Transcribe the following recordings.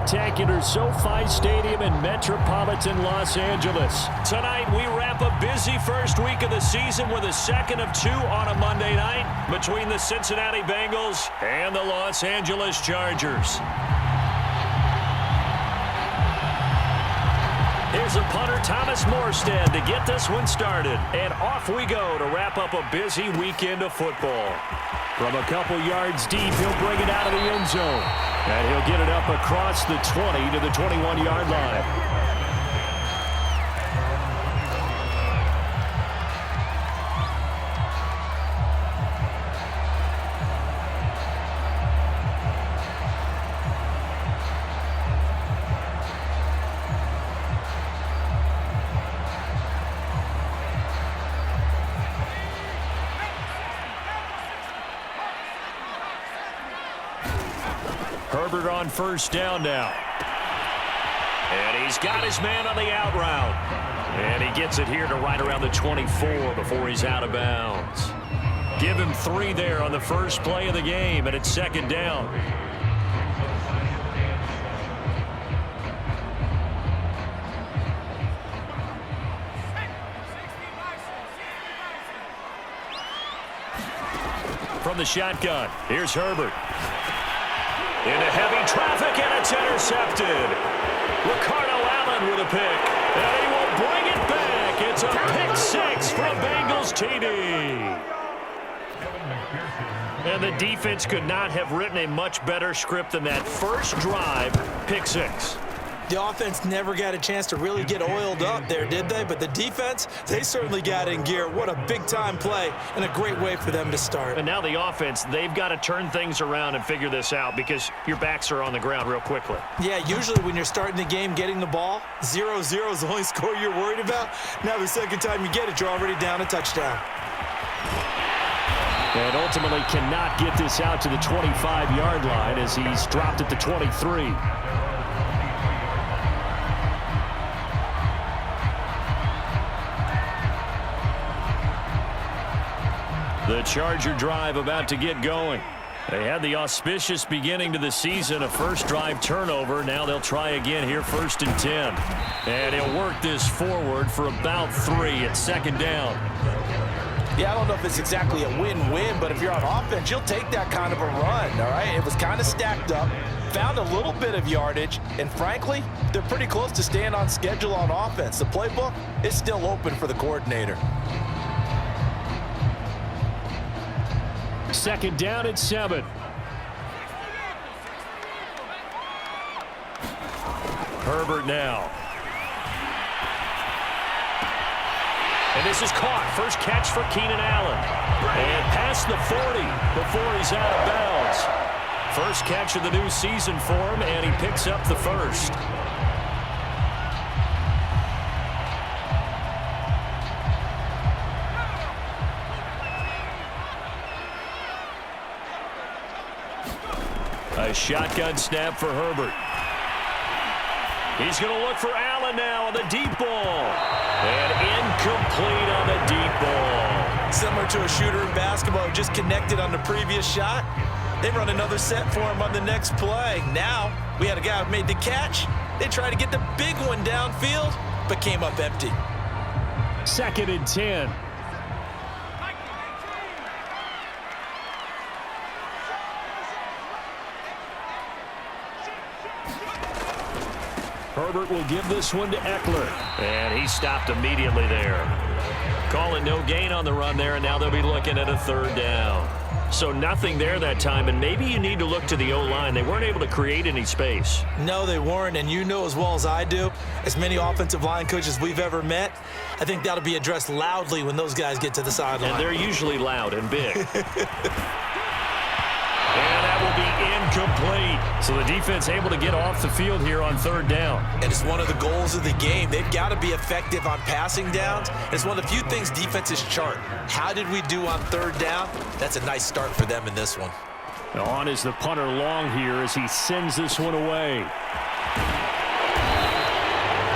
spectacular SoFi Stadium in metropolitan Los Angeles. Tonight, we wrap a busy first week of the season with a second of two on a Monday night between the Cincinnati Bengals and the Los Angeles Chargers. Here's a punter, Thomas Morstead, to get this one started. And off we go to wrap up a busy weekend of football. From a couple yards deep, he'll bring it out of the end zone. And he'll get it up across the 20 to the 21-yard line. Herbert on first down now. And he's got his man on the out route. And he gets it here to right around the 24 before he's out of bounds. Give him 3 there on the first play of the game, and it's second down. From the shotgun, here's Herbert. Into heavy traffic, and it's intercepted. Ricardo Allen with a pick. And he will bring it back. It's a pick 6 for a Bengals TD. And the defense could not have written a much better script than that first drive, pick 6. The offense never got a chance to really get oiled up there, did they? But the defense, they certainly got in gear. What a big-time play and a great way for them to start. And now the offense, they've got to turn things around and figure this out because your backs are on the ground real quickly. Yeah, usually when you're starting the game getting the ball, 0-0 is the only score you're worried about. Now the second time you get it, you're already down a touchdown. And ultimately cannot get this out to the 25-yard line as he's dropped at the 23. The Charger drive about to get going. They had the auspicious beginning to the season, a first drive turnover. Now they'll try again here, 1st and 10. And he'll work this forward for about 3 at second down. Yeah, I don't know if it's exactly a win-win, but if you're on offense, you'll take that kind of a run, all right? It was kind of stacked up, found a little bit of yardage, and frankly, they're pretty close to staying on schedule on offense. The playbook is still open for the coordinator. Second down at 7. Herbert now. And this is caught. First catch for Keenan Allen. And past the 40 before he's out of bounds. First catch of the new season for him, and he picks up the first. A shotgun snap for Herbert. He's going to look for Allen now on the deep ball. And incomplete on the deep ball. Similar to a shooter in basketball who just connected on the previous shot. They run another set for him on the next play. Now, we had a guy who made the catch. They tried to get the big one downfield, but came up empty. 2nd and 10. Herbert will give this one to Eckler. And he stopped immediately there. Calling no gain on the run there, and now they'll be looking at a 3rd down. So nothing there that time, and maybe you need to look to the O-line. They weren't able to create any space. No, they weren't, and you know as well as I do, as many offensive line coaches we've ever met, I think that'll be addressed loudly when those guys get to the sideline. And they're usually loud and big. And that will be incomplete. So the defense able to get off the field here on 3rd down. And it's one of the goals of the game. They've got to be effective on passing downs. It's one of the few things defenses chart. How did we do on 3rd down? That's a nice start for them in this one. Now on is the punter Long here as he sends this one away.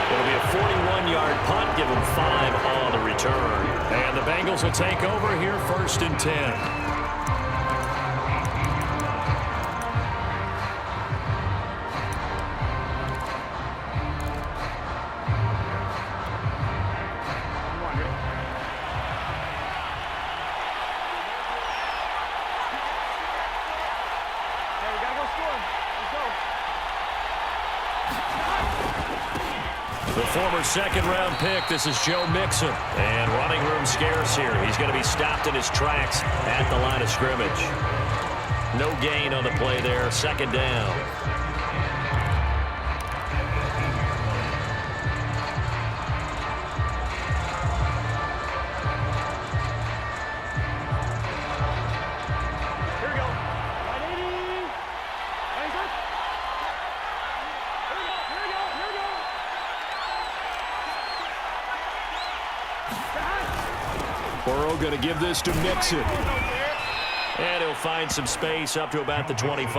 It'll be a 41-yard punt. Give him 5 on the return. And the Bengals will take over here, 1st and 10. The former second-round pick, this is Joe Mixon. And running room scarce here. He's going to be stopped in his tracks at the line of scrimmage. No gain on the play there, second down. Burrow going to give this to Mixon. And he'll find some space up to about the 25.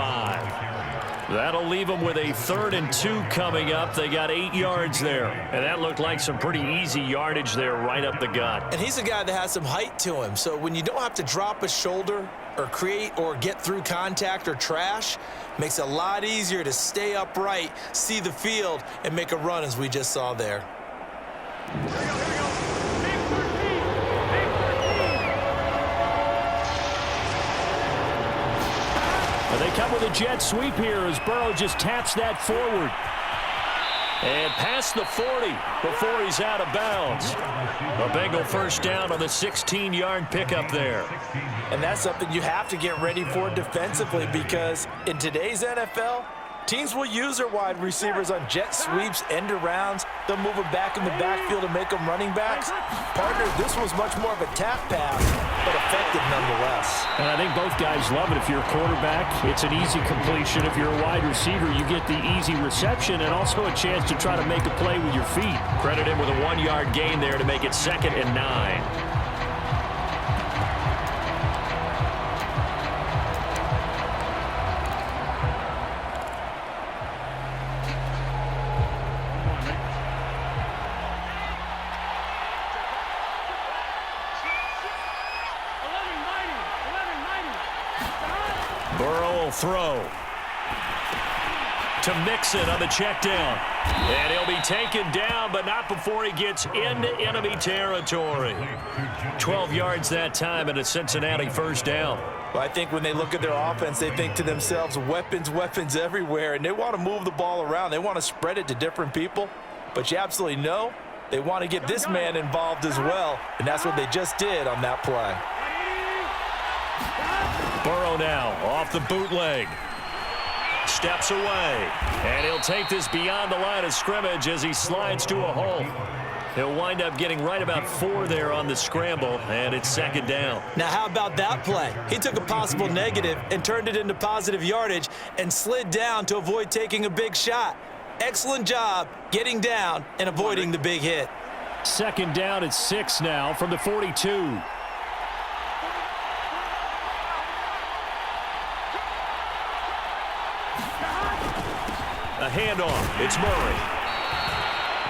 That'll leave them with a 3rd and 2 coming up. They got 8 yards there. And that looked like some pretty easy yardage there right up the gut. And he's a guy that has some height to him. So when you don't have to drop a shoulder or create or get through contact or trash, makes it a lot easier to stay upright, see the field, and make a run as we just saw there. They come with a jet sweep here as Burrow just taps that forward. And past the 40 before he's out of bounds. A Bengal first down on the 16-yard pickup there. And that's something you have to get ready for defensively, because in today's NFL, teams will use their wide receivers on jet sweeps, end arounds. They'll move them back in the backfield and make them running backs. Partner, this was much more of a tap pass, but effective nonetheless. And I think both guys love it. If you're a quarterback, it's an easy completion. If you're a wide receiver, you get the easy reception and also a chance to try to make a play with your feet. Credit him with a 1-yard gain there to make it 2nd and 9. Burrow will throw to Mixon on the check down. And he'll be taken down, but not before he gets into enemy territory. 12 yards that time and a Cincinnati first down. Well, I think when they look at their offense, they think to themselves, weapons, weapons everywhere, and they want to move the ball around. They want to spread it to different people. But you absolutely know they want to get this man involved as well, and that's what they just did on that play. Burrow now off the bootleg. Steps away. And he'll take this beyond the line of scrimmage as he slides to a hole. He'll wind up getting right about 4 there on the scramble, and it's 2nd down. Now, how about that play? He took a possible negative and turned it into positive yardage and slid down to avoid taking a big shot. Excellent job getting down and avoiding the big hit. 2nd down at 6 now from the 42. A handoff. It's Murray.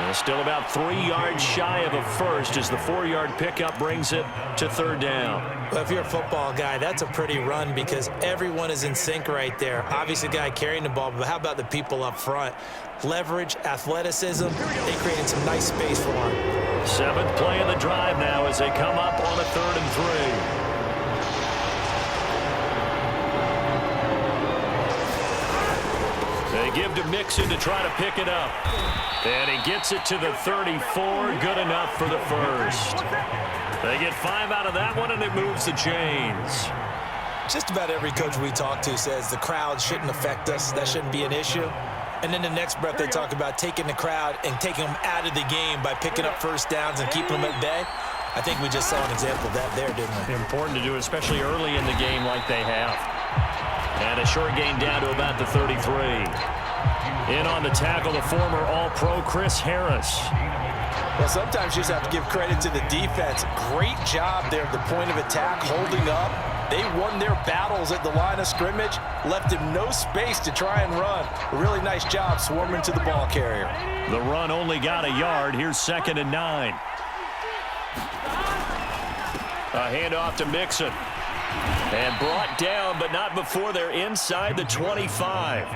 And still about 3 yards shy of a first as the 4-yard pickup brings it to 3rd down. Well, if you're a football guy, that's a pretty run because everyone is in sync right there. Obviously, the guy carrying the ball, but how about the people up front? Leverage, athleticism, they created some nice space for him. 7th play of the drive now as they come up on a 3rd and 3. They give to Mixon to try to pick it up. And he gets it to the 34. Good enough for the first. They get 5 out of that one, and it moves the chains. Just about every coach we talk to says the crowd shouldn't affect us. That shouldn't be an issue. And then the next breath they talk about taking the crowd and taking them out of the game by picking up first downs and keeping them at bay. I think we just saw an example of that there, didn't we? Important to do, especially early in the game like they have. And a short gain down to about the 33. In on the tackle, the former All-Pro Chris Harris. Well, sometimes you just have to give credit to the defense. Great job there at the point of attack, holding up. They won their battles at the line of scrimmage, left him no space to try and run. A really nice job swarming to the ball carrier. The run only got a yard. Here's 2nd and 9. A handoff to Mixon. And brought down, but not before they're inside the 25.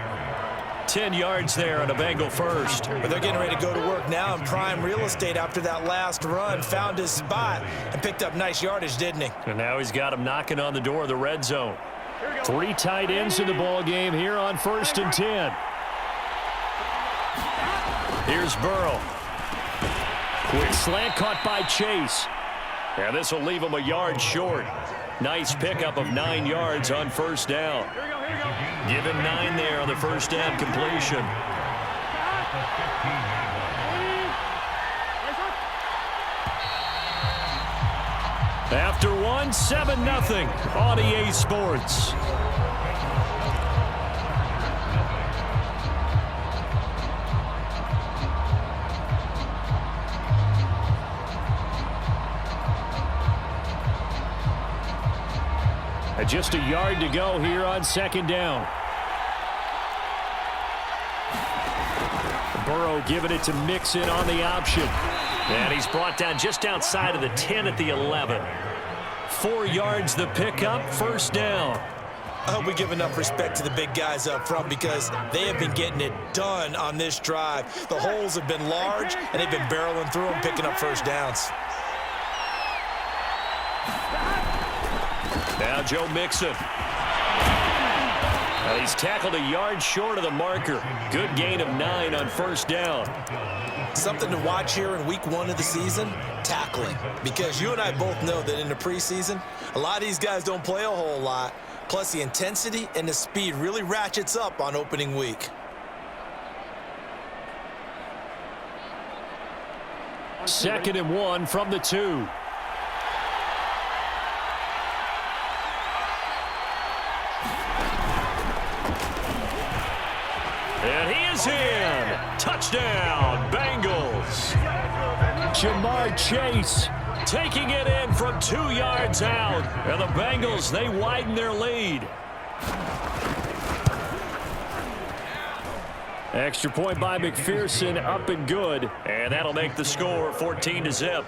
10 yards there on a Bengal first. But they're getting ready to go to work now in prime real estate after that last run. Found his spot and picked up nice yardage, didn't he? And now he's got him knocking on the door of the red zone. 3 tight ends in the ball game here on 1st and 10. Here's Burrow. Quick slant caught by Chase. And this will leave him a yard short. Nice pickup of 9 yards on first down. Give him 9 there on the first down completion. After one, 7-0 on EA Sports. Just a yard to go here on second down. Burrow giving it to Mixon on the option. And he's brought down just outside of the 10 at the 11. 4 yards the pickup, first down. I hope we give enough respect to the big guys up front because they have been getting it done on this drive. The holes have been large, and they've been barreling through them, picking up first downs. Now Joe Mixon. Now he's tackled a yard short of the marker. Good gain of 9 on first down. Something to watch here in week 1 of the season, tackling. Because you and I both know that in the preseason, a lot of these guys don't play a whole lot. Plus the intensity and the speed really ratchets up on opening week. Second and 1 from the 2. And he is in. Touchdown, Bengals. Jamar Chase taking it in from 2 yards out. And the Bengals, they widen their lead. Extra point by McPherson, up and good. And that'll make the score 14-0.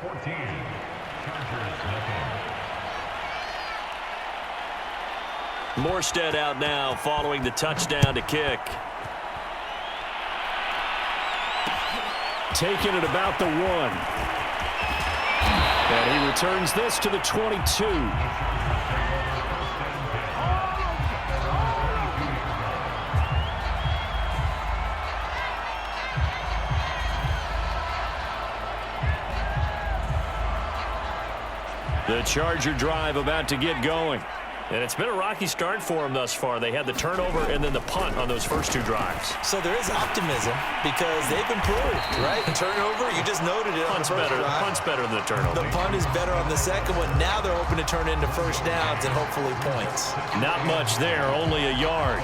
Morstead out now following the touchdown to kick. Taking it about the 1. And he returns this to the 22. The Charger drive about to get going. And it's been a rocky start for them thus far. They had the turnover and then the punt on those first 2 drives. So there is optimism because they've improved, right? The turnover, you just noted it on the first drive. Punt's better than the turnover. The punt is better on the second one. Now they're hoping to turn into first downs and hopefully points. Not much there, only a yard.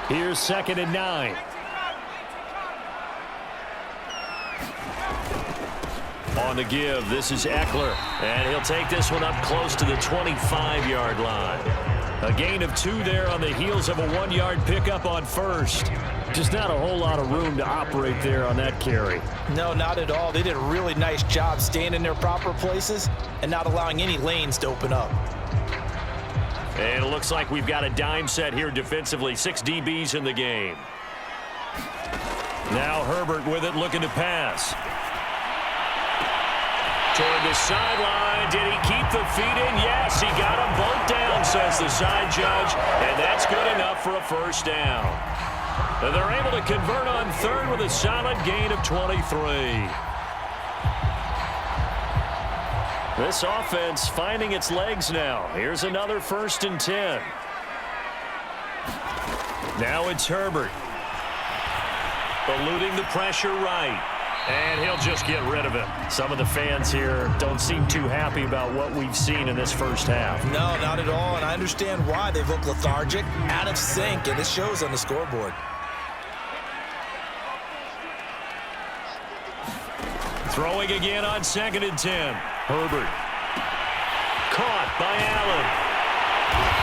Here's second and 9. On the give, this is Eckler. And he'll take this one up close to the 25-yard line. A gain of 2 there on the heels of a 1-yard pickup on first. Just not a whole lot of room to operate there on that carry. No, not at all. They did a really nice job staying in their proper places and not allowing any lanes to open up. And it looks like we've got a dime set here defensively. 6 DBs in the game. Now Herbert with it, looking to pass. Toward the sideline. Did he keep the feet in? Yes, he got them both down, says the side judge. And that's good enough for a first down. And they're able to convert on third with a solid gain of 23. This offense finding its legs now. Here's another 1st and 10. Now it's Herbert. Eluding the pressure right. And he'll just get rid of it. Some of the fans here don't seem too happy about what we've seen in this first half. No, not at all. And I understand why. They look lethargic, out of sync, and it shows on the scoreboard. Throwing again on 2nd and 10. Herbert. Caught by Allen.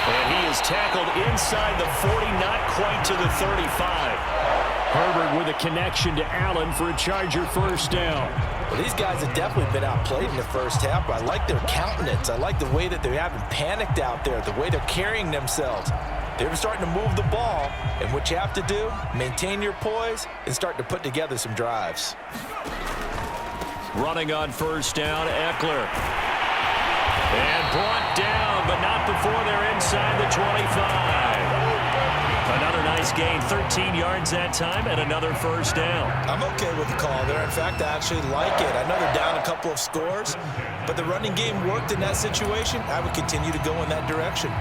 And he is tackled inside the 40, not quite to the 35. Herbert with a connection to Allen for a Charger first down. Well, these guys have definitely been outplayed in the first half, but I like their countenance. I like the way that they haven't panicked out there, the way they're carrying themselves. They're starting to move the ball, and what you have to do, maintain your poise and start to put together some drives. Running on first down, Eckler. And brought down, but not before they're inside the 20. Bucks gained 13 yards that time and another first down. I'm okay with the call there. In fact, I actually like it. I know they're down a couple of scores, but the running game worked in that situation. I would continue to go in that direction.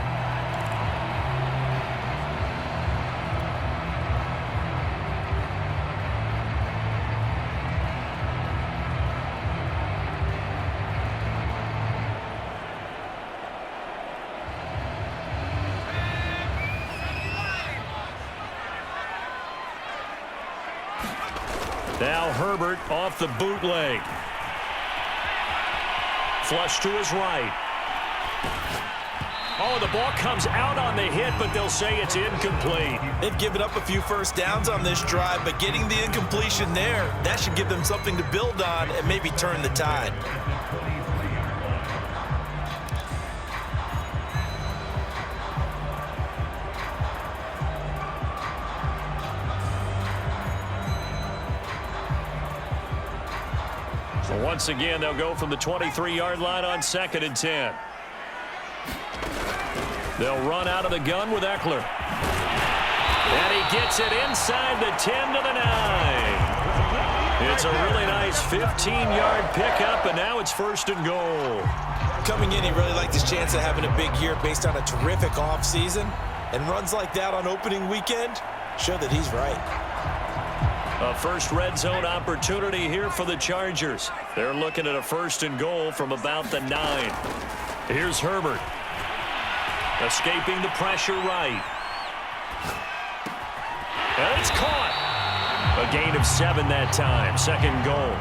Now Herbert off the bootleg. Flush to his right. Oh, the ball comes out on the hit, but they'll say it's incomplete. They've given up a few first downs on this drive, but getting the incompletion there, that should give them something to build on and maybe turn the tide. So once again, they'll go from the 23-yard line on 2nd and 10. They'll run out of the gun with Eckler. And he gets it inside the 10 to the 9. It's a really nice 15-yard pickup, and now it's 1st and goal. Coming in, he really liked his chance of having a big year based on a terrific offseason. And runs like that on opening weekend show that he's right. A first red zone opportunity here for the Chargers. They're looking at a 1st and goal from about the 9. Here's Herbert. Escaping the pressure right. And it's caught. A gain of 7 that time. 2nd goal.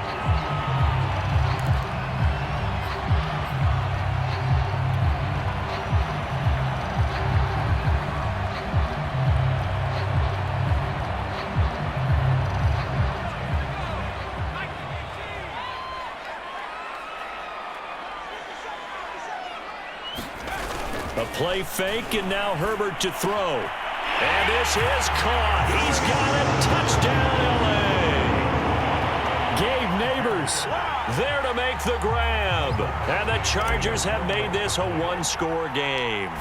A play fake, and now Herbert to throw. And this is caught. He's got it. Touchdown, L.A. Gabe Neighbors there to make the grab. And the Chargers have made this a one-score game.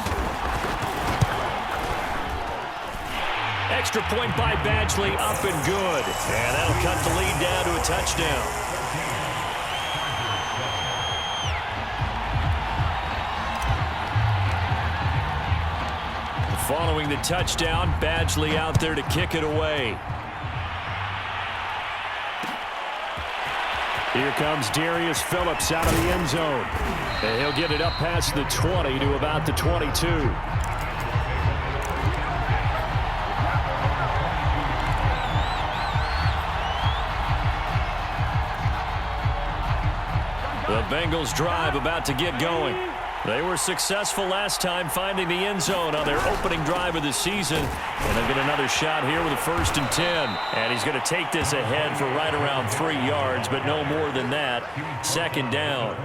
Extra point by Badgley, up and good. And that'll cut the lead down to a touchdown. Following the touchdown, Badgley out there to kick it away. Here comes Darius Phillips out of the end zone. And he'll get it up past the 20 to about the 22. The Bengals drive about to get going. They were successful last time finding the end zone on their opening drive of the season. And they'll get another shot here with a 1st and 10. And he's going to take this ahead for right around 3 yards, but no more than that. 2nd down.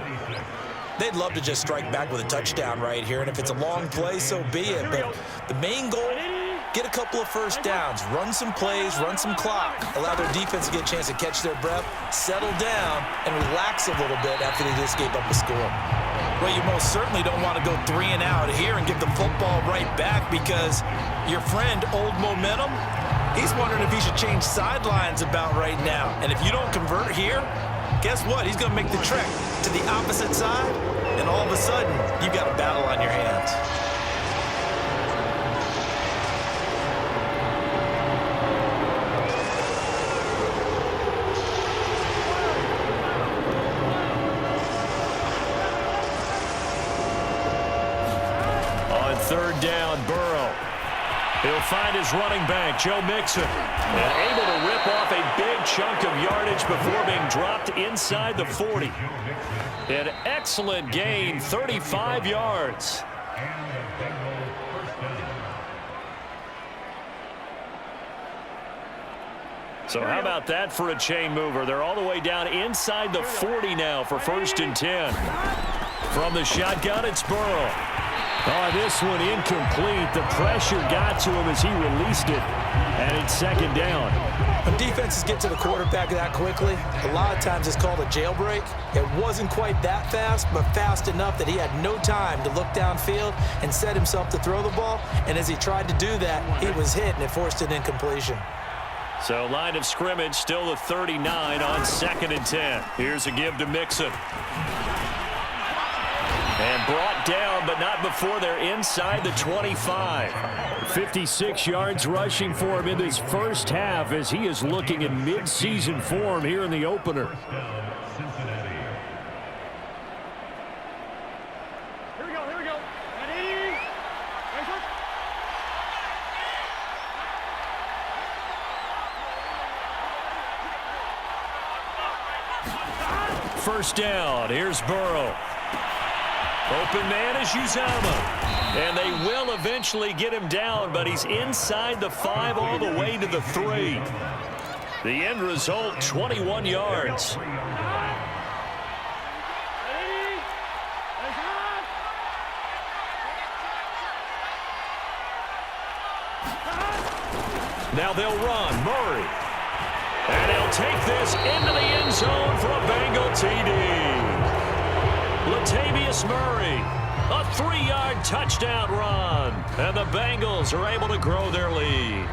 They'd love to just strike back with a touchdown right here. And if it's a long play, so be it. But the main goal, get a couple of first downs, run some plays, run some clock, allow their defense to get a chance to catch their breath, settle down, and relax a little bit after they just gave up a score. Well, you most certainly don't want to go 3 and out here and give the football right back, because your friend, Old Momentum, he's wondering if he should change sidelines about right now. And if you don't convert here, guess what? He's going to make the trek to the opposite side, and all of a sudden, you've got a battle on your hands. On 3rd down, Burrow. He'll find his running back, Joe Mixon, and able to rip off a big chunk of yardage before being dropped inside the 40. An excellent gain, 35 yards. So how about that for a chain mover? They're all the way down inside the 40 now for 1st and 10. From the shotgun, it's Burrow. Oh, this one incomplete. The pressure got to him as he released it, and it's second down. When defenses get to the quarterback that quickly, a lot of times it's called a jailbreak. It wasn't quite that fast, but fast enough that he had no time to look downfield and set himself to throw the ball. And as he tried to do that, he was hit, and it forced an incompletion. So line of scrimmage still the 39 on 2nd and 10. Here's a give to Mixon. And brought down, but not before they're inside the 25. 56 yards rushing for him in this first half as he is looking in mid-season form here in the opener. Here we go. Ready? First down. Here's Burrow. Open man is Uzama. And they will eventually get him down, but he's inside the 5 all the way to the 3. The end result, 21 yards. Now they'll run. Murray. And he'll take this into the end zone for a Bengal TD. Latavius Murray, a 3-yard touchdown run, and the Bengals are able to grow their lead.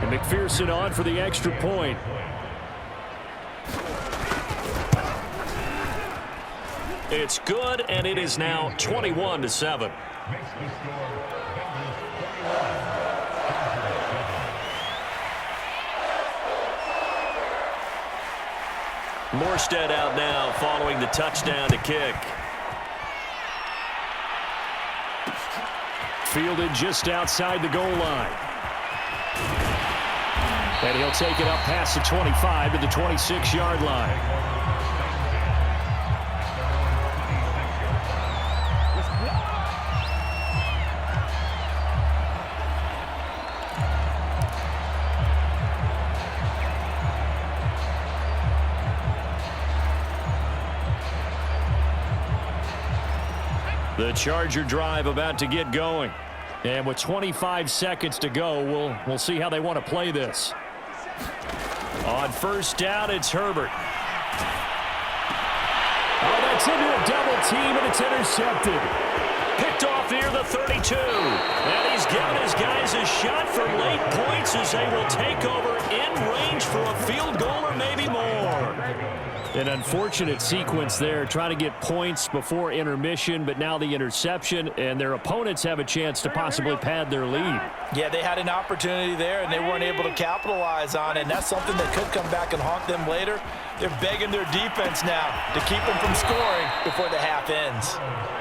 And McPherson on for the extra point. It's good, and it is now 21-7. Morstead out now following the touchdown to kick. Fielded just outside the goal line. And he'll take it up past the 25 to the 26-yard line. The Charger drive about to get going. And with 25 seconds to go, we'll see how they want to play this. On first down, it's Herbert. Oh, that's into a double team, and it's intercepted. Picked off near the 32. And he's given his guys a shot for late points as they will take over in range for a field goal or maybe more. An unfortunate sequence there, trying to get points before intermission, but now the interception, and their opponents have a chance to possibly pad their lead. Yeah, they had an opportunity there, and they weren't able to capitalize on it, and that's something that could come back and haunt them later. They're begging their defense now to keep them from scoring before the half ends.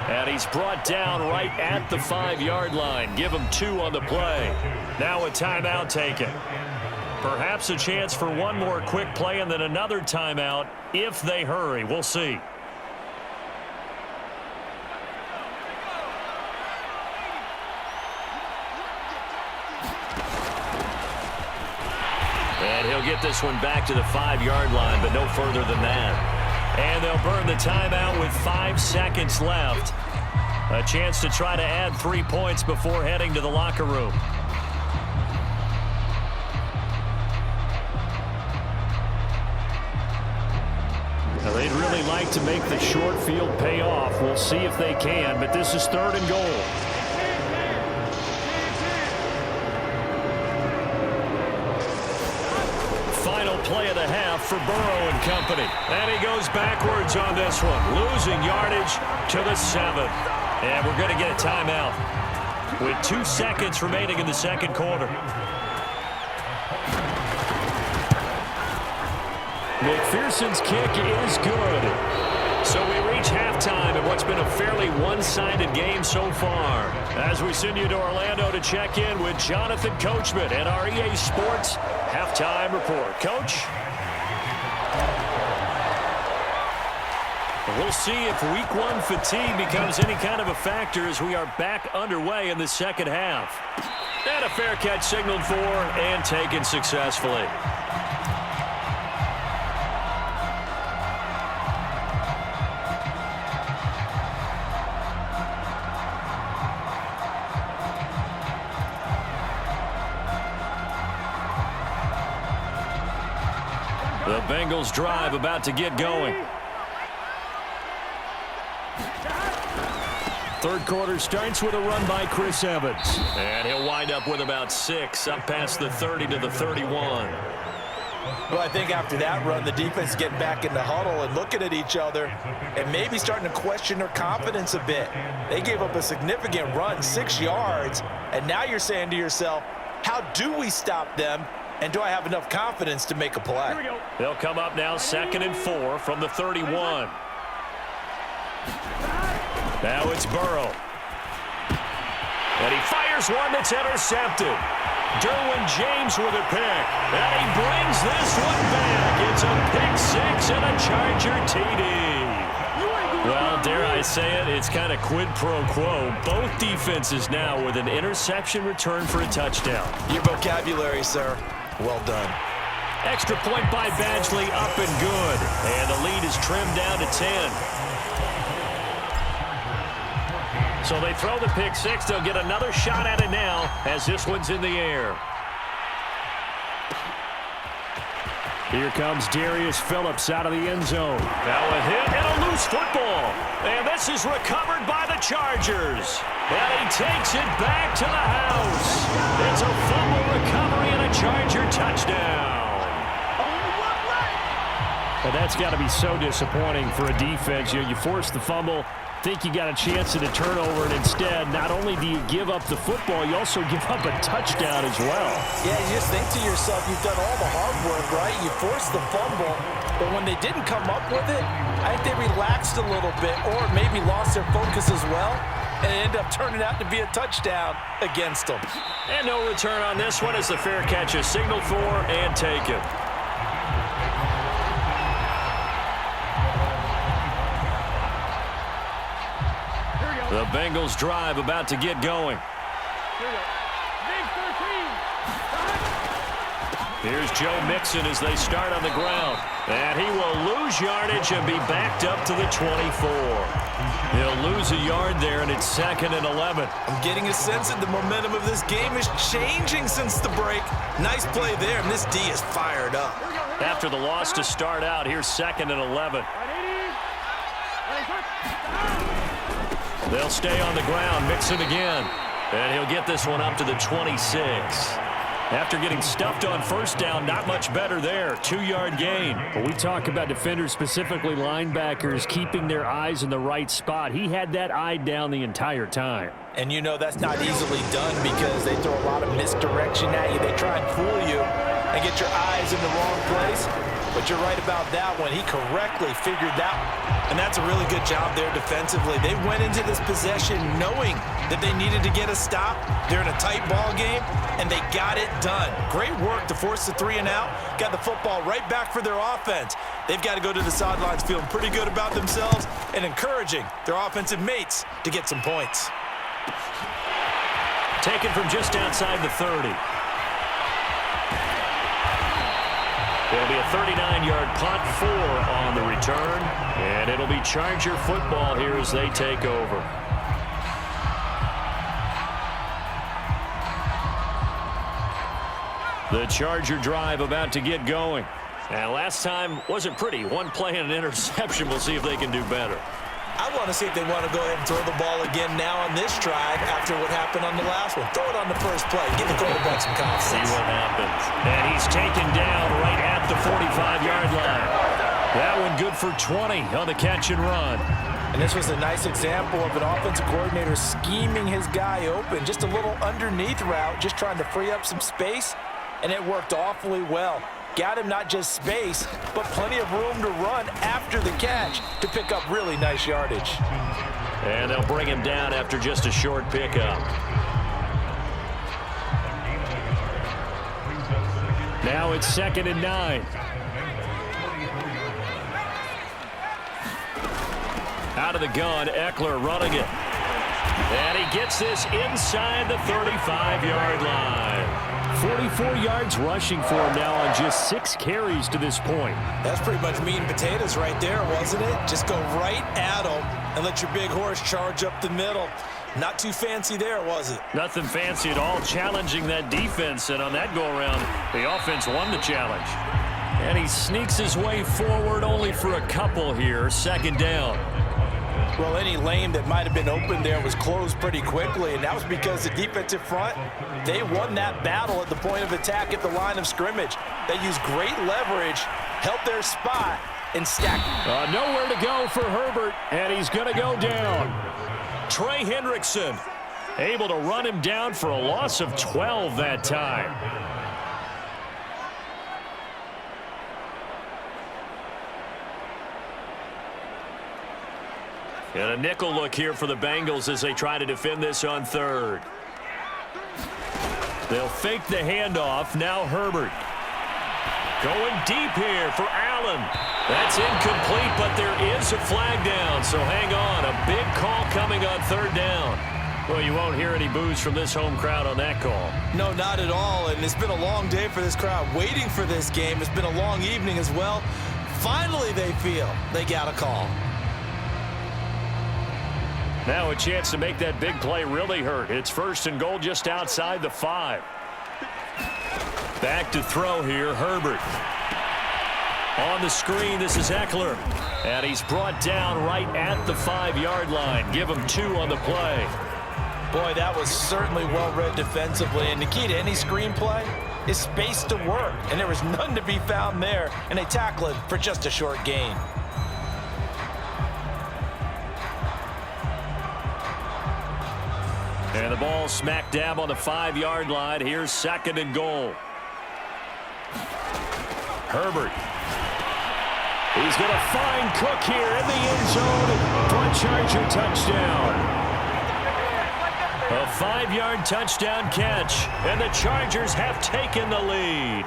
And he's brought down right at the 5-yard line. Give him 2 on the play. Now a timeout taken. Perhaps a chance for one more quick play and then another timeout if they hurry. We'll see. And he'll get this one back to the 5-yard line, but no further than that. And they'll burn the timeout with 5 seconds left. A chance to try to add 3 points before heading to the locker room. Now, they'd really like to make the short field pay off. We'll see if they can, but this is 3rd and goal. Final play of the half for Burrow and company. And he goes backwards on this one, losing yardage to the 7. And we're going to get a timeout with 2 seconds remaining in the second quarter. McPherson's kick is good. So we reach halftime in what's been a fairly one-sided game so far. As we send you to Orlando to check in with Jonathan Coachman at our EA Sports Halftime Report. Coach? We'll see if week 1 fatigue becomes any kind of a factor as we are back underway in the second half. And a fair catch signaled for and taken successfully. The Bengals drive about to get going. Third quarter starts with a run by Chris Evans. And he'll wind up with about 6, up past the 30 to the 31. Well, I think after that run, the defense is getting back in the huddle and looking at each other and maybe starting to question their confidence a bit. They gave up a significant run, 6 yards, and now you're saying to yourself, how do we stop them? And do I have enough confidence to make a play? They'll come up now 2nd and 4 from the 31. Now it's Burrow. And he fires one that's intercepted. Derwin James with a pick. And he brings this one back. It's a pick 6 and a Charger TD. Well, dare I say it, it's kind of quid pro quo. Both defenses now with an interception return for a touchdown. Your vocabulary, sir. Well done. Extra point by Badgley, up and good. And the lead is trimmed down to 10. So they throw the pick 6. They'll get another shot at it now as this one's in the air. Here comes Darius Phillips out of the end zone. Now a hit and a loose football. And this is recovered by the Chargers. And he takes it back to the house. It's a fumble recovery and a Charger touchdown. Well, that's got to be so disappointing for a defense. You force the fumble, think you got a chance at a turnover, and instead, not only do you give up the football, you also give up a touchdown as well. Yeah, you just think to yourself, you've done all the hard work, right? You forced the fumble, but when they didn't come up with it, I think they relaxed a little bit or maybe lost their focus as well, and it ended up turning out to be a touchdown against them. And no return on this one as the fair catch is signaled for and taken. The Bengals drive about to get going. Here's Joe Mixon as they start on the ground. And he will lose yardage and be backed up to the 24. He'll lose a yard there, and it's 2nd and 11. I'm getting a sense that the momentum of this game is changing since the break. Nice play there, and this D is fired up. After the loss to start out, here's 2nd and 11. They'll stay on the ground. Mixon again. And he'll get this one up to the 26. After getting stuffed on first down, not much better there. 2-yard gain. When we talk about defenders, specifically linebackers, keeping their eyes in the right spot, he had that eye down the entire time. And you know that's not easily done because they throw a lot of misdirection at you. They try and fool you and get your eyes in the wrong place. But you're right about that one. He correctly figured that. And that's a really good job there defensively. They went into this possession knowing that they needed to get a stop. They're in a tight ball game, and they got it done. Great work to force the 3 and out. Got the football right back for their offense. They've got to go to the sidelines feeling pretty good about themselves and encouraging their offensive mates to get some points. Taken from just outside the 30. It'll be a 39-yard punt, 4 on the return, and it'll be Charger football here as they take over. The Charger drive about to get going. And last time wasn't pretty. One play and an interception. We'll see if they can do better. I want to see if they want to go ahead and throw the ball again now on this drive after what happened on the last one. Throw it on the first play. Give the quarterback some confidence. See what happens. And he's taken down right at the 45-yard line. That one good for 20 on the catch and run. And this was a nice example of an offensive coordinator scheming his guy open. Just a little underneath route, just trying to free up some space, and it worked awfully well. Got him not just space, but plenty of room to run after the catch to pick up really nice yardage. And they'll bring him down after just a short pickup. Now it's 2nd and 9. Out of the gun, Eckler running it. And he gets this inside the 35-yard line. 44 yards rushing for him now on just 6 carries to this point. That's pretty much meat and potatoes right there, wasn't it? Just go right at him and let your big horse charge up the middle. Not too fancy there, was it? Nothing fancy at all, challenging that defense, and on that go-around, the offense won the challenge. And he sneaks his way forward only for a couple here, 2nd down. Well, any lane that might have been open there was closed pretty quickly, and that was because the defensive front, they won that battle at the point of attack at the line of scrimmage. They used great leverage, held their spot, and stacked. Nowhere to go for Herbert, and he's going to go down. Trey Hendrickson able to run him down for a loss of 12 that time. And a nickel look here for the Bengals as they try to defend this on 3rd. They'll fake the handoff. Now Herbert. Going deep here for Allen. That's incomplete, but there is a flag down, so hang on. A big call coming on 3rd down. Well, you won't hear any boos from this home crowd on that call. No, not at all, and it's been a long day for this crowd waiting for this game. It's been a long evening as well. Finally, they feel they got a call. Now a chance to make that big play really hurt. It's 1st and goal just outside the 5. Back to throw here, Herbert. On the screen, this is Eckler. And he's brought down right at the 5-yard line. Give him 2 on the play. Boy, that was certainly well-read defensively. And the key to any screenplay is space to work. And there was none to be found there. And they tackle it for just a short gain. And the ball smack dab on the 5-yard line. Here's 2nd and goal. Herbert. He's going to find Cook here in the end zone for a Charger touchdown. A 5-yard touchdown catch, and the Chargers have taken the lead.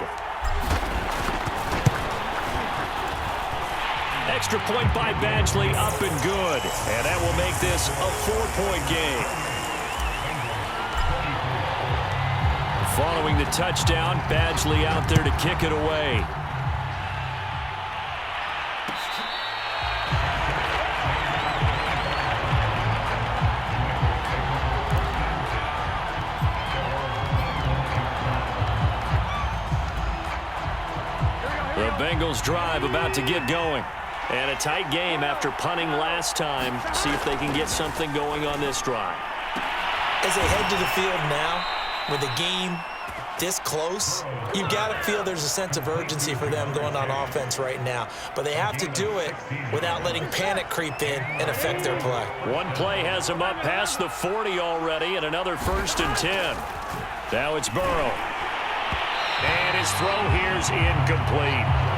Extra point by Badgley, up and good. And that will make this a 4-point game. Following the touchdown, Badgley out there to kick it away. The Bengals drive about to get going. And a tight game after punting last time. See if they can get something going on this drive. As they head to the field now, with a game this close, you've got to feel there's a sense of urgency for them going on offense right now. But they have to do it without letting panic creep in and affect their play. One play has them up past the 40 already, and another 1st and 10. Now it's Burrow. And his throw here's incomplete.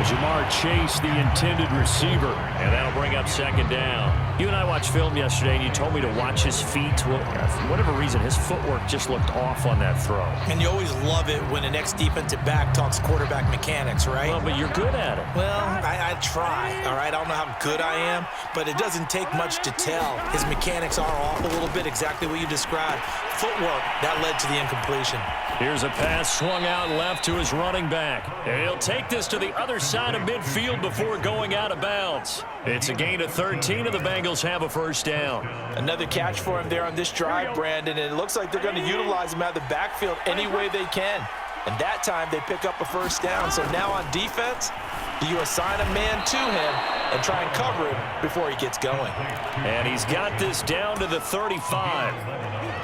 Jamar Chase, the intended receiver, and that'll bring up 2nd down. You and I watched film yesterday, and you told me to watch his feet. Well, for whatever reason, his footwork just looked off on that throw. And you always love it when the next defensive back talks quarterback mechanics, right? Well, but you're good at it. Well, I try, all right? I don't know how good I am, but it doesn't take much to tell. His mechanics are off a little bit, exactly what you described. Footwork, that led to the incompletion. Here's a pass swung out left to his running back. And he'll take this to the other side of midfield before going out of bounds. It's a gain of 13, and the Bengals have a 1st down. Another catch for him there on this drive, Brandon, and it looks like they're going to utilize him out of the backfield any way they can. And that time they pick up a 1st down. So now on defense, do you assign a man to him and try and cover him before he gets going? And he's got this down to the 35.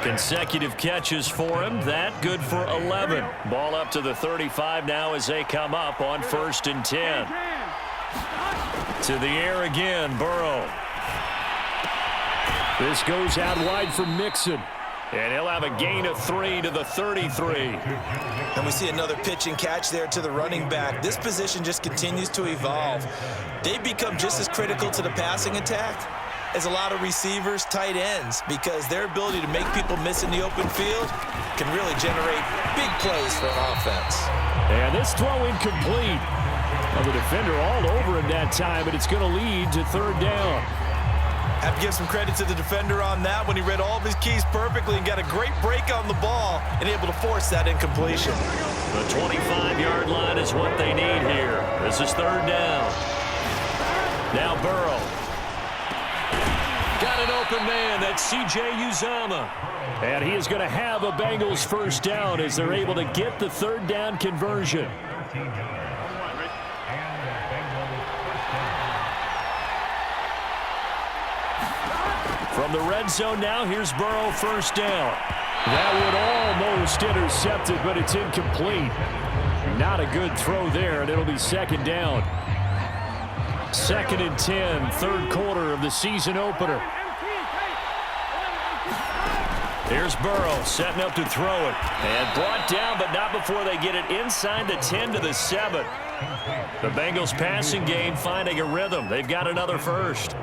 Consecutive catches for him. That good for 11. Ball up to the 35 now as they come up on 1st and 10. To the air again, Burrow. This goes out wide for Mixon. And he'll have a gain of 3 to the 33. And we see another pitch and catch there to the running back. This position just continues to evolve. They've become just as critical to the passing attack as a lot of receivers, tight ends, because their ability to make people miss in the open field can really generate big plays for an offense. And this throw incomplete. Well, the defender all over him that time, but it's going to lead to 3rd down. Have to give some credit to the defender on that when he read all of his keys perfectly and got a great break on the ball and able to force that incompletion. The 25-yard line is what they need here. This is third down. Now Burrow. Got an open man. That's C.J. Uzomah. And he is going to have a Bengals first down as they're able to get the third down conversion. From the red zone now, here's Burrow first down. That would almost intercept it, but it's incomplete. Not a good throw there, and it'll be second down. 2nd and 10, third quarter of the season opener. Here's Burrow setting up to throw it. And brought down, but not before they get it inside the 10 to the 7. The Bengals passing game finding a rhythm. They've got another first.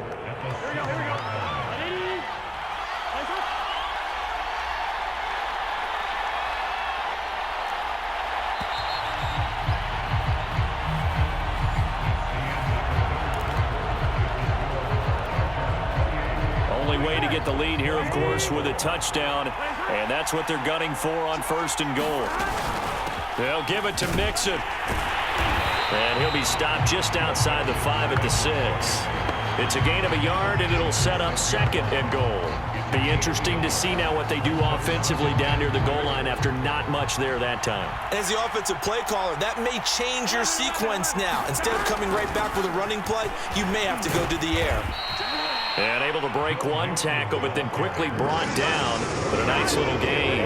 Way to get the lead here, of course, with a touchdown, and that's what they're gunning for on 1st and goal. They'll give it to Mixon, and he'll be stopped just outside the 5 at the 6. It's a gain of a yard, and it'll set up 2nd and goal. Be interesting to see now what they do offensively down near the goal line after not much there that time. As the offensive play caller, that may change your sequence now. Instead of coming right back with a running play, you may have to go to the air. And able to break one tackle, but then quickly brought down. But a nice little gain.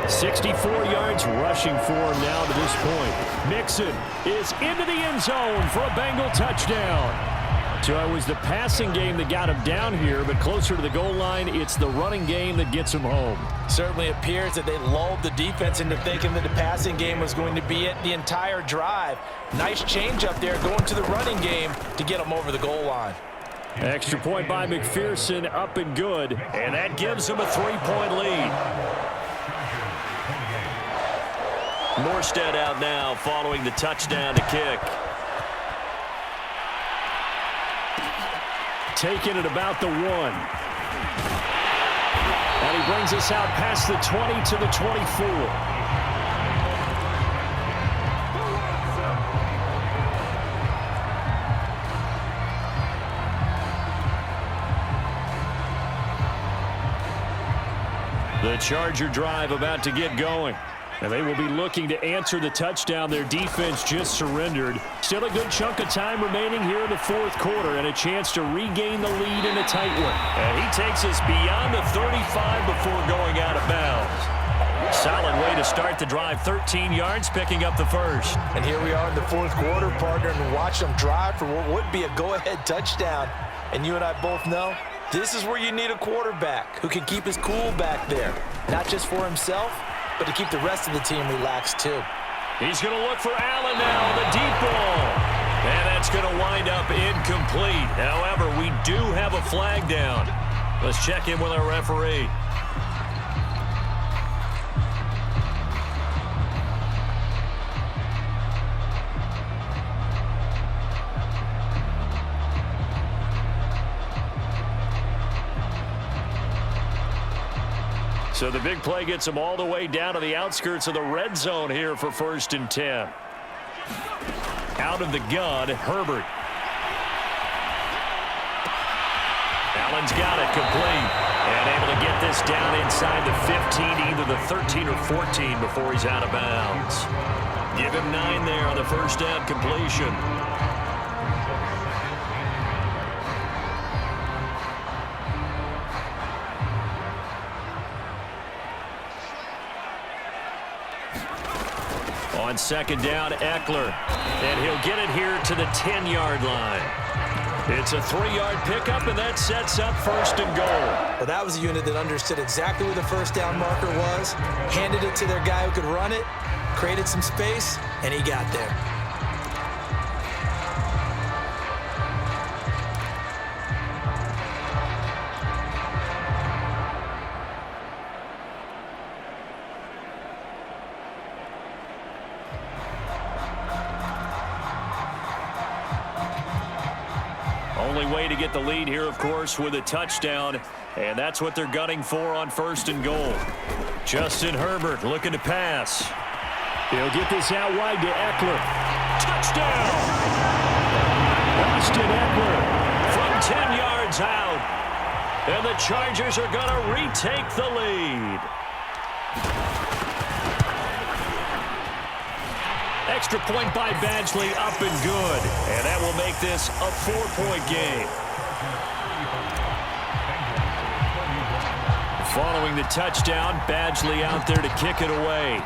64 yards rushing for him now to this point. Mixon is into the end zone for a Bengal touchdown. So it was the passing game that got him down here, but closer to the goal line, it's the running game that gets him home. Certainly appears that they lulled the defense into thinking that the passing game was going to be it the entire drive. Nice change up there going to the running game to get them over the goal line. Extra point by McPherson, up and good, and that gives them a 3-point lead. Morstead out now following the touchdown to kick. Taking it about the 1. And he brings us out past the 20 to the 24. The Charger drive about to get going. And they will be looking to answer the touchdown their defense just surrendered. Still a good chunk of time remaining here in the 4th quarter and a chance to regain the lead in a tight one. And he takes us beyond the 35 before going out of bounds. Solid way to start the drive. 13 yards, picking up the first. And here we are in the 4th quarter, partner, and watch them drive for what would be a go-ahead touchdown. And you and I both know this is where you need a quarterback who can keep his cool back there. Not just for himself, but to keep the rest of the team relaxed too. He's going to look for Allen now, the deep ball. And that's going to wind up incomplete. However, we do have a flag down. Let's check in with our referee. So the big play gets them all the way down to the outskirts of the red zone here for 1st and 10. Out of the gun, Herbert. Allen's got it complete. And able to get this down inside the 15, either the 13 or 14 before he's out of bounds. Give him 9 there on the first down completion. On 2nd down, Eckler. And he'll get it here to the 10-yard line. It's a 3-yard pickup, and that sets up 1st and goal. Well, that was a unit that understood exactly where the first down marker was, handed it to their guy who could run it, created some space, and he got there. Only way to get the lead here, of course, with a touchdown. And that's what they're gunning for on 1st and goal. Justin Herbert looking to pass. He'll get this out wide to Eckler. Touchdown! Austin Eckler from 10 yards out. And the Chargers are going to retake the lead. Extra point by Badgley, up and good. And that will make this a 4-point game. Following the touchdown, Badgley out there to kick it away.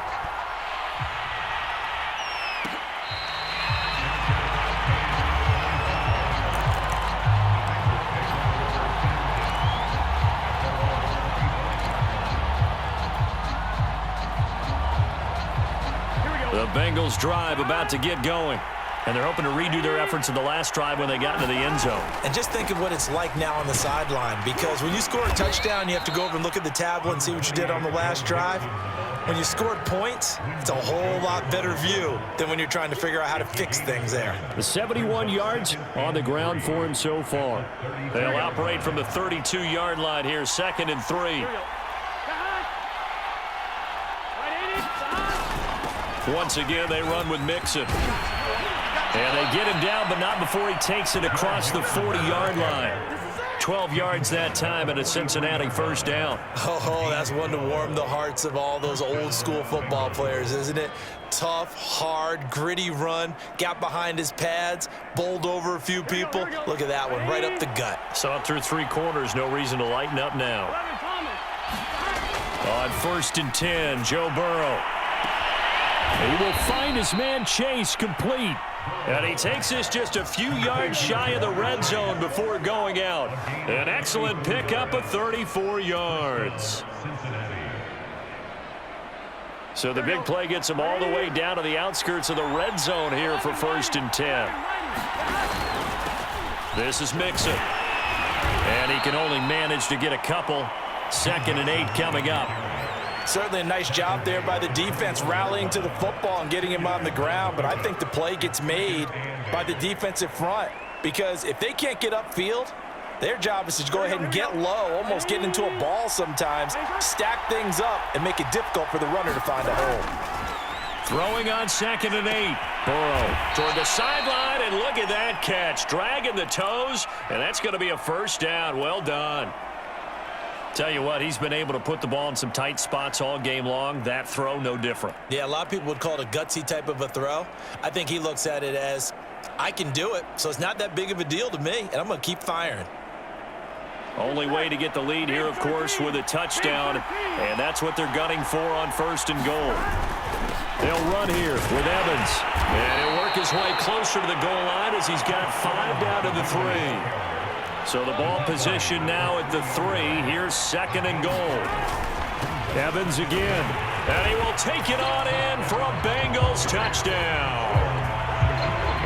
The Bengals drive about to get going. And they're hoping to redo their efforts in the last drive when they got into the end zone. And just think of what it's like now on the sideline, because when you score a touchdown, you have to go over and look at the tablet and see what you did on the last drive. When you scored points, it's a whole lot better view than when you're trying to figure out how to fix things there. The 71 yards on the ground for him so far. They'll operate from the 32-yard line here, 2nd and 3. Once again, they run with Mixon. And they get him down, but not before he takes it across the 40-yard line. 12 yards that time, and a Cincinnati 1st down. Oh, that's one to warm the hearts of all those old-school football players, isn't it? Tough, hard, gritty run, got behind his pads, bowled over a few people. Look at that one, right up the gut. Saw it through 3 quarters, no reason to lighten up now. On 1st and 10, Joe Burrow. He will find his man Chase complete. And he takes this just a few yards shy of the red zone before going out. An excellent pickup of 34 yards. So the big play gets him all the way down to the outskirts of the red zone here for 1st and 10. This is Mixon. And he can only manage to get a couple. 2nd and 8 coming up. Certainly a nice job there by the defense rallying to the football and getting him on the ground, but I think the play gets made by the defensive front, because if they can't get upfield, their job is to go ahead and get low, almost get into a ball sometimes, stack things up, and make it difficult for the runner to find a hole. Throwing on 2nd and 8. Burrow toward the sideline, and look at that catch. Dragging the toes, and that's going to be a 1st down. Well done. Tell you what, he's been able to put the ball in some tight spots all game long. That throw, no different. Yeah, a lot of people would call it a gutsy type of a throw. I think he looks at it as, I can do it, so it's not that big of a deal to me, and I'm going to keep firing. Only way to get the lead here, of course, with a touchdown, and that's what they're gunning for on 1st and goal. They'll run here with Evans, and he'll work his way closer to the goal line as he's got 5 down to the 3. So the ball position now at the 3. Here's 2nd and goal. Evans again. And he will take it on in for a Bengals touchdown.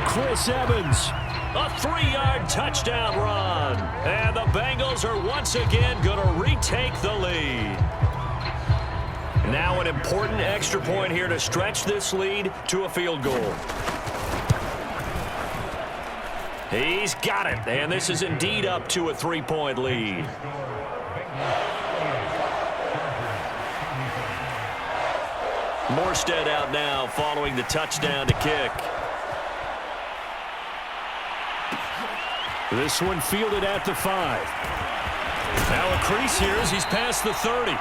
Chris Evans. A 3-yard touchdown run. And the Bengals are once again going to retake the lead. Now an important extra point here to stretch this lead to a field goal. He's got it, and this is indeed up to a 3-point lead. Morstead out now following the touchdown to kick. This one fielded at the 5. Now a crease here as he's past the 30.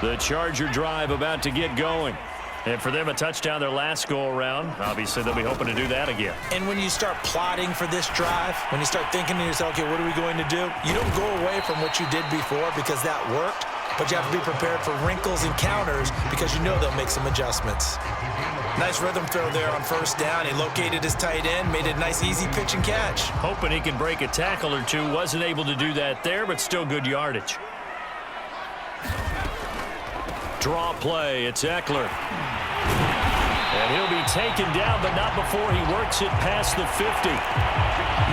The Charger drive about to get going. And for them, a touchdown their last go-around. Obviously, they'll be hoping to do that again. And when you start plotting for this drive, when you start thinking to yourself, okay, what are we going to do? You don't go away from what you did before because that worked, but you have to be prepared for wrinkles and counters because you know they'll make some adjustments. Nice rhythm throw there on 1st down. He located his tight end, made it a nice, easy pitch and catch. Hoping he can break a tackle or two. Wasn't able to do that there, but still good yardage. Draw play. It's Eckler. And he'll be taken down, but not before he works it past the 50.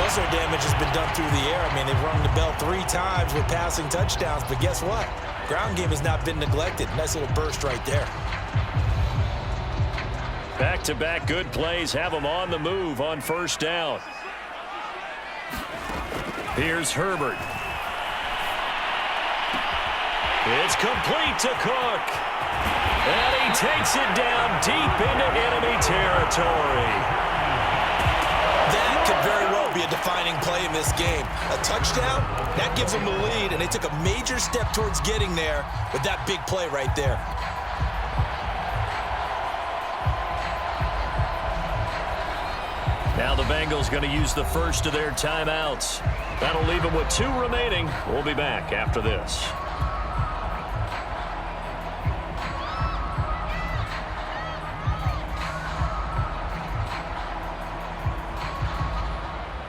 Most of their damage has been done through the air. I mean, they've rung the bell 3 times with passing touchdowns, but guess what? Ground game has not been neglected. Nice little burst right there. Back-to-back good plays have him on the move on first down. Here's Herbert. It's complete to Cook. And he takes it down deep into enemy territory. That could very well be a defining play in this game. A touchdown, that gives them the lead, and they took a major step towards getting there with that big play right there. Now the Bengals going to use the first of their timeouts. That'll leave them with 2 remaining. We'll be back after this.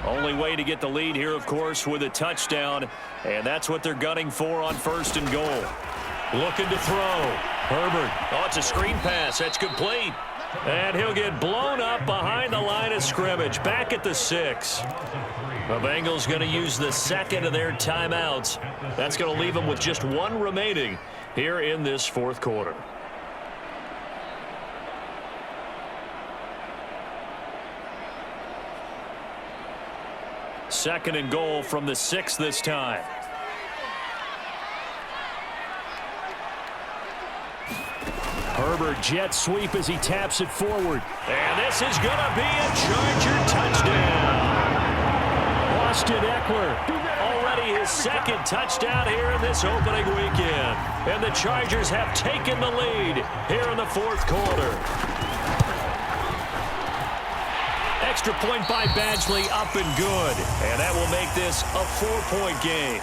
Only way to get the lead here, of course, with a touchdown, and that's what they're gunning for on first and goal. Looking to throw. Herbert. Oh, it's a screen pass. That's complete. And he'll get blown up behind the line of scrimmage, back at the 6. The Bengals going to use the second of their timeouts. That's going to leave them with just 1 remaining here in this fourth quarter. Second and goal from the 6 this time. Herbert jet sweep as he taps it forward. And this is going to be a Charger touchdown. Austin Eckler, already his second touchdown here in this opening weekend. And the Chargers have taken the lead here in the fourth quarter. Extra point by Badgley, up and good. And that will make this a 4-point game.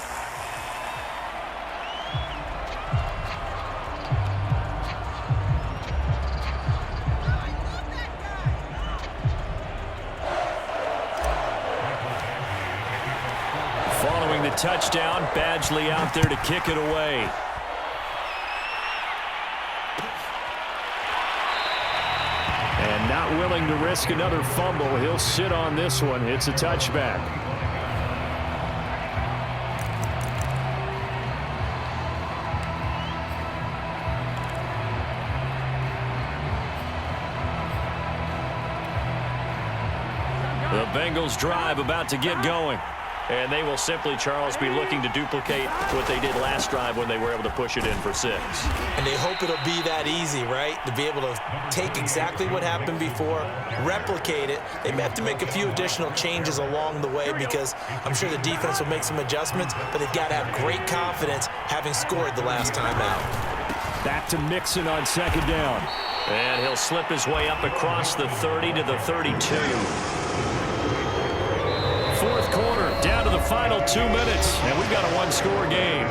Following the touchdown, Badgley out there to kick it away. And not willing to risk another fumble, he'll sit on this one. It's a touchback. The Bengals drive about to get going. And they will simply, Charles, be looking to duplicate what they did last drive when they were able to push it in for 6. And they hope it'll be that easy, right? To be able to take exactly what happened before, replicate it. They may have to make a few additional changes along the way because I'm sure the defense will make some adjustments, but they've got to have great confidence having scored the last time out. Back to Mixon on second down. And he'll slip his way up across the 30 to the 32. Fourth quarter, down to the final 2 minutes, and we've got a 1-score game.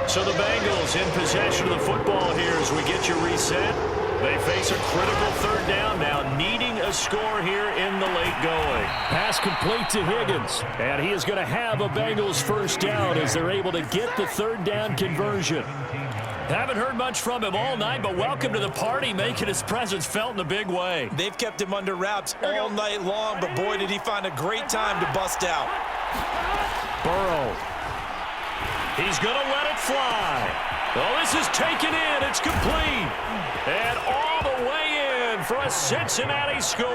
So the Bengals in possession of the football here as we get you reset. They face a critical third down now, needing a score here in the late going. Pass complete to Higgins, and he is going to have a Bengals first down as they're able to get the third down conversion. Haven't heard much from him all night, but welcome to the party, making his presence felt in a big way. They've kept him under wraps all night long, but boy, did he find a great time to bust out. Burrow. He's going to let it fly. Oh, this is taken in. It's complete. And all the way in for a Cincinnati score.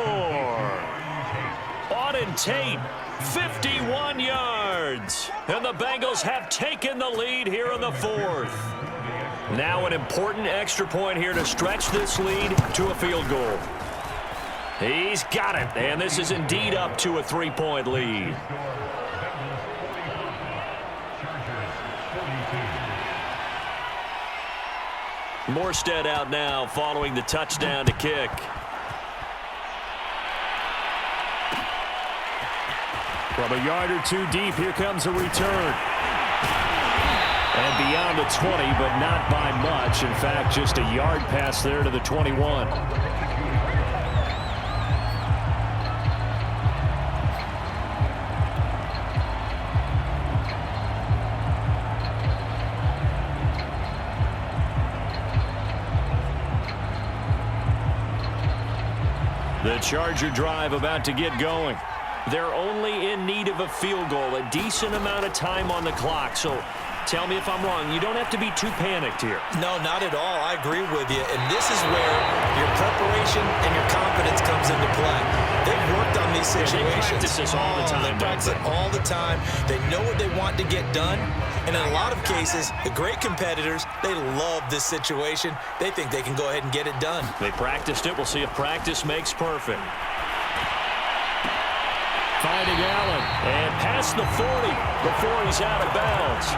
Auden Tate, 51 yards. And the Bengals have taken the lead here in the fourth. Now an important extra point here to stretch this lead to a field goal. He's got it. And this is indeed up to a 3-point lead. Morstead out now following the touchdown to kick. From a yard or two deep, here comes a return. And beyond the 20, but not by much. In fact, just a yard pass there to the 21. The Charger drive about to get going. They're only in need of a field goal, a decent amount of time on the clock. So tell me if I'm wrong. You don't have to be too panicked here. No, not at all. I agree with you. And this is where your preparation and your confidence comes into play. They've worked on these situations. They practice this all the time. They practice it all the time. They know what they want to get done. And in a lot of cases, the great competitors, they love this situation. They think they can go ahead and get it done. They practiced it. We'll see if practice makes perfect. Finding Allen, and past the 40 before he's out of bounds.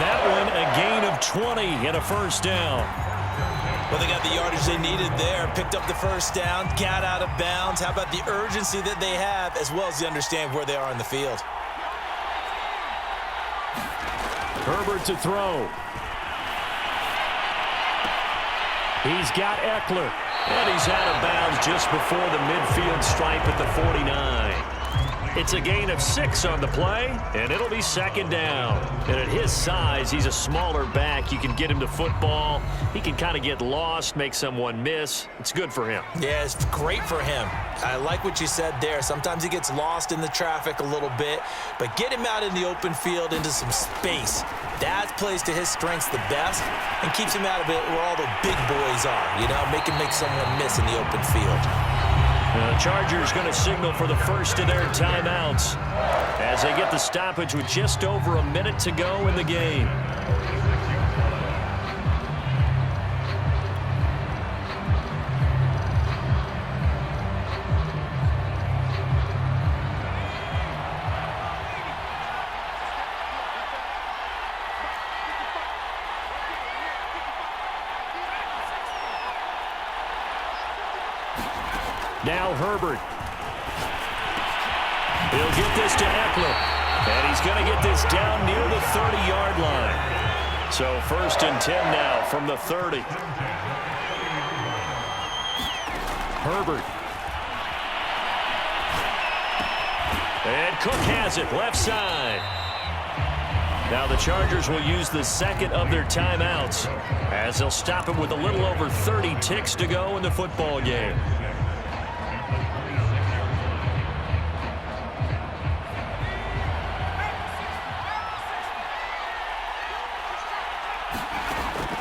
That one a gain of 20 and a first down. Well, they got the yardage they needed there, picked up the first down, got out of bounds. How about the urgency that they have, as well as the understand where they are in the field. Herbert to throw. He's got Eckler, and he's out of bounds just before the midfield stripe at the 49. It's a gain of 6 on the play, and it'll be second down. And at his size, he's a smaller back. You can get him to football. He can kind of get lost, make someone miss. It's good for him. Yeah, it's great for him. I like what you said there. Sometimes he gets lost in the traffic a little bit, but get him out in the open field into some space. That plays to his strengths the best and keeps him out of it where all the big boys are, you know, make someone miss in the open field. The Chargers going to signal for the first of their timeouts as they get the stoppage with just over a minute to go in the game. Now Herbert. He'll get this to Eckler. And he's going to get this down near the 30-yard line. So first and 10 now from the 30. Herbert. And Cook has it left side. Now the Chargers will use the second of their timeouts as they'll stop him with a little over 30 ticks to go in the football game.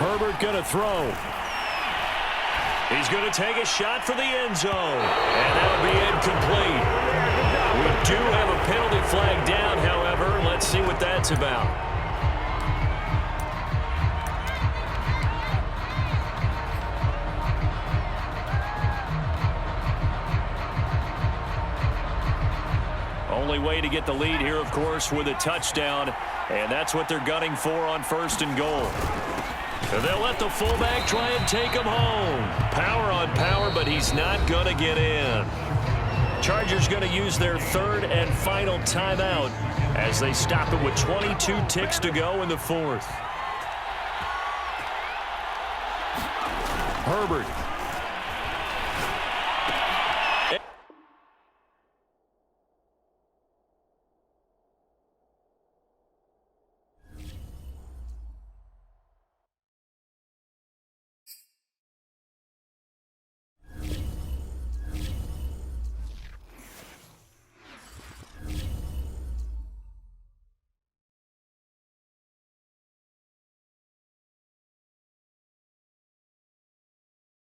Herbert going to throw. He's going to take a shot for the end zone. And that'll be incomplete. We do have a penalty flag down, however. Let's see what that's about. Only way to get the lead here, of course, with a touchdown. And that's what they're gunning for on first and goal. They'll let the fullback try and take him home. Power on power, but he's not going to get in. Chargers going to use their third and final timeout as they stop it with 22 ticks to go in the fourth. Herbert.